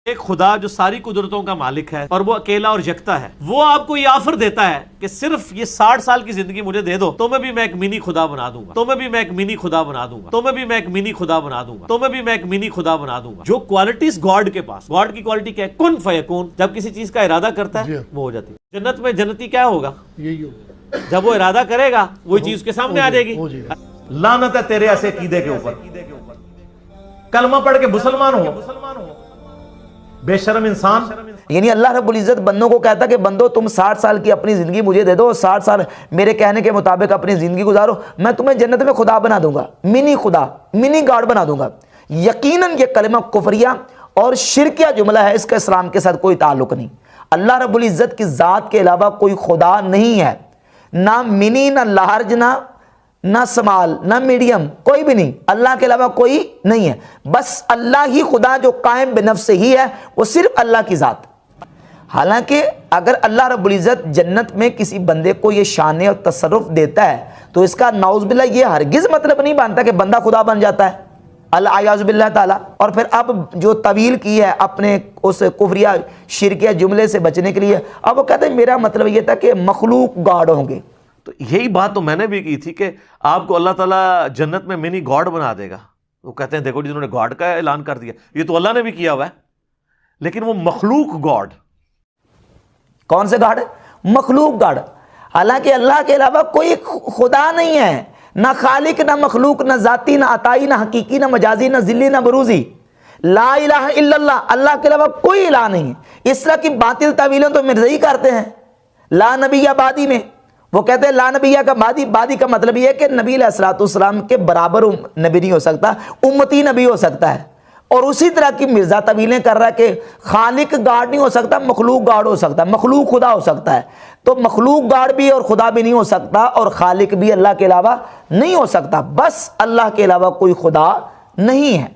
ایک خدا جو ساری قدرتوں کا مالک ہے اور وہ اکیلا اور یکتا ہے، وہ آپ کو یہ آفر دیتا ہے کہ صرف یہ 60 سال کی زندگی مجھے دے دو تو میں بھی ایک منی خدا بنا دوں گا، تو میں بھی ایک منی خدا بنا دوں گا، تو میں بھی ایک منی خدا بنا دوں گا، تو میں بھی ایک منی خدا بنا دوں گا۔ جو کوالٹیز گاڈ کے پاس، گاڈ کی کوالٹی کیا ہے؟ کن فیکون، جب کسی چیز کا ارادہ کرتا ہے وہ ہو جاتی ہے۔ جنت میں جنتی کیا ہوگا؟ جب وہ ارادہ کرے گا وہی چیز کے سامنے آ جائے گی۔ لعنت ہے تیرے ایسے عقیدے کے اوپر، کلمہ پڑھ کے مسلمان ہو، بے شرم انسان۔ یعنی اللہ رب العزت بندوں کو کہتا کہ بندو تم 60 سال کی اپنی زندگی مجھے دے دو، 60 سال میرے کہنے کے مطابق اپنی زندگی گزارو، میں تمہیں جنت میں خدا بنا دوں گا، منی خدا، منی گاڈ بنا دوں گا۔ یقیناً یہ کلمہ کفریہ اور شرکیہ جملہ ہے، اس کا اسلام کے ساتھ کوئی تعلق نہیں۔ اللہ رب العزت کی ذات کے علاوہ کوئی خدا نہیں ہے، نہ منی، نہ لارج، نہ سمال، نہ میڈیم، کوئی بھی نہیں۔ اللہ کے علاوہ کوئی نہیں ہے، بس اللہ ہی خدا جو قائم بنفس ہی ہے، وہ صرف اللہ کی ذات۔ حالانکہ اگر اللہ رب العزت جنت میں کسی بندے کو یہ شان اور تصرف دیتا ہے تو اس کا نعوذ باللہ یہ ہرگز مطلب نہیں بنتا کہ بندہ خدا بن جاتا ہے، الیاذ باللہ تعالیٰ۔ اور پھر اب جو طویل کی ہے اپنے اس کفریہ شرکیہ جملے سے بچنے کے لیے، اب وہ کہتے ہیں میرا مطلب یہ تھا کہ مخلوق گاڈ ہوں گے۔ تو یہی بات تو میں نے بھی کی تھی کہ آپ کو اللہ تعالیٰ جنت میں منی گاڈ بنا دے گا۔ وہ کہتے ہیں دیکھو جنہوں نے گاڈ کا اعلان کر دیا، یہ تو اللہ نے بھی کیا ہوا ہے، لیکن وہ مخلوق گاڈ۔ کون سے گاڈ؟ مخلوق گاڈ۔ حالانکہ اللہ کے علاوہ کوئی خدا نہیں ہے، نہ خالق، نہ مخلوق، نہ ذاتی، نہ عطائی، نہ حقیقی، نہ مجازی، نہ ذلی، نہ بروزی۔ لا الہ الا اللہ، اللہ کے علاوہ کوئی الہ نہیں ہے۔ اس طرح کی باطل تعویلیں تو مرزائی کرتے ہیں۔ لا نبی بعدی میں وہ کہتے ہیں لا نبی کا بعدی کا مطلب یہ ہے کہ نبی علیہ الصلوۃ والسلام کے برابر نبی نہیں ہو سکتا، امتی نبی ہو سکتا ہے۔ اور اسی طرح کی مرزا طویلیں کر رہا ہے کہ خالق گاڈ نہیں ہو سکتا، مخلوق گاڈ ہو سکتا ہے، مخلوق خدا ہو سکتا ہے۔ تو مخلوق گاڈ بھی اور خدا بھی نہیں ہو سکتا، اور خالق بھی اللہ کے علاوہ نہیں ہو سکتا، بس اللہ کے علاوہ کوئی خدا نہیں ہے۔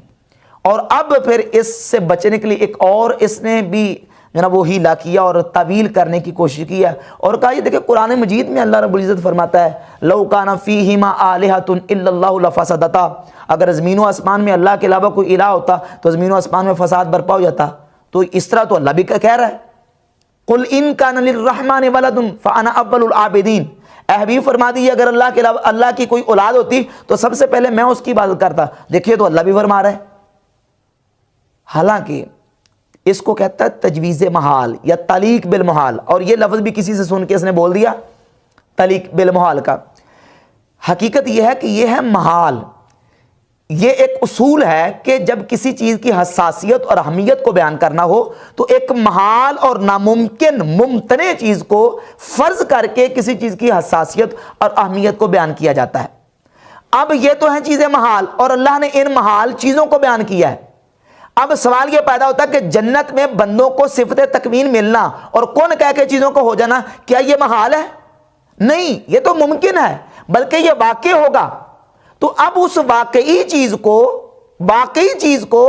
اور اب پھر اس سے بچنے کے لیے ایک اور اس نے بھی جناب وہ ہیلا کیا اور تعویل کرنے کی کوشش کی ہے، اور کہا یہ دیکھیں قرآن مجید میں اللہ رب العزت فرماتا ہے لو کان فیہما آلہۃ الا اللہ لفسدتا، اگر زمین و آسمان میں اللہ کے علاوہ کوئی الہ ہوتا تو زمین و آسمان میں فساد برپا ہو جاتا۔ تو اس طرح تو اللہ بھی کہہ رہا ہے قل ان کان للرحمن ولد فانا اول العابدین، اے حبیب فرما دیجیے اگر اللہ کے علاوہ اللہ کی کوئی اولاد ہوتی تو سب سے پہلے میں اس کی عبادت کرتا۔ دیکھیے تو اللہ بھی فرما رہا ہے۔ حالانکہ اس کو کہتا ہے تجویز محال یا تعلیق بالمحال، اور یہ لفظ بھی کسی سے سن کے اس نے بول دیا تعلیق بالمحال کا۔ حقیقت یہ ہے کہ یہ ہے محال۔ یہ ایک اصول ہے کہ جب کسی چیز کی حساسیت اور اہمیت کو بیان کرنا ہو تو ایک محال اور ناممکن ممتنع چیز کو فرض کر کے کسی چیز کی حساسیت اور اہمیت کو بیان کیا جاتا ہے۔ اب یہ تو ہیں چیزیں محال، اور اللہ نے ان محال چیزوں کو بیان کیا ہے۔ اب سوال یہ پیدا ہوتا ہے کہ جنت میں بندوں کو صفت تکوین ملنا اور کون کہہ کے چیزوں کو ہو جانا، کیا یہ محال ہے؟ نہیں، یہ تو ممکن ہے، بلکہ یہ واقع ہوگا۔ تو اب اس واقعی چیز کو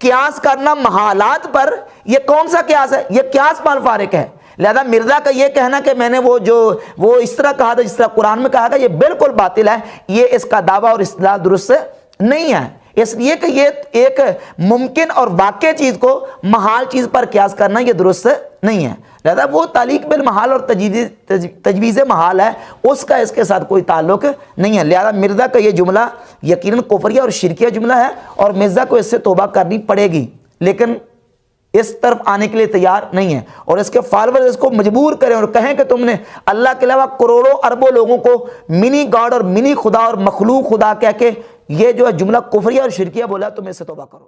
قیاس کرنا محالات پر، یہ کون سا قیاس ہے؟ یہ قیاس مال فارق ہے۔ لہذا مرزا کا یہ کہنا کہ میں نے وہ اس طرح کہا تھا جس طرح قرآن میں کہا تھا، یہ بالکل باطل ہے، یہ اس کا دعویٰ اور استدلال درست نہیں ہے۔ اس لیے کہ یہ ایک ممکن اور واقع چیز کو محال چیز پر قیاس کرنا یہ درست نہیں ہے۔ لہذا وہ تعلیق بالمحال اور تجویز محال ہے، اس کا اس کے ساتھ کوئی تعلق نہیں ہے۔ لہذا مرزا کا یہ جملہ یقیناً کفریہ اور شرکیہ جملہ ہے، اور مرزا کو اس سے توبہ کرنی پڑے گی، لیکن اس طرف آنے کے لیے تیار نہیں ہے، اور اس کے فالوور اس کو مجبور کریں اور کہیں کہ تم نے اللہ کے علاوہ کروڑوں اربوں لوگوں کو منی گاڈ اور منی خدا اور مخلوق خدا کہہ کے یہ جو ہے جملہ کفریہ اور شرکیہ بولا، تم اس سے توبہ کرو۔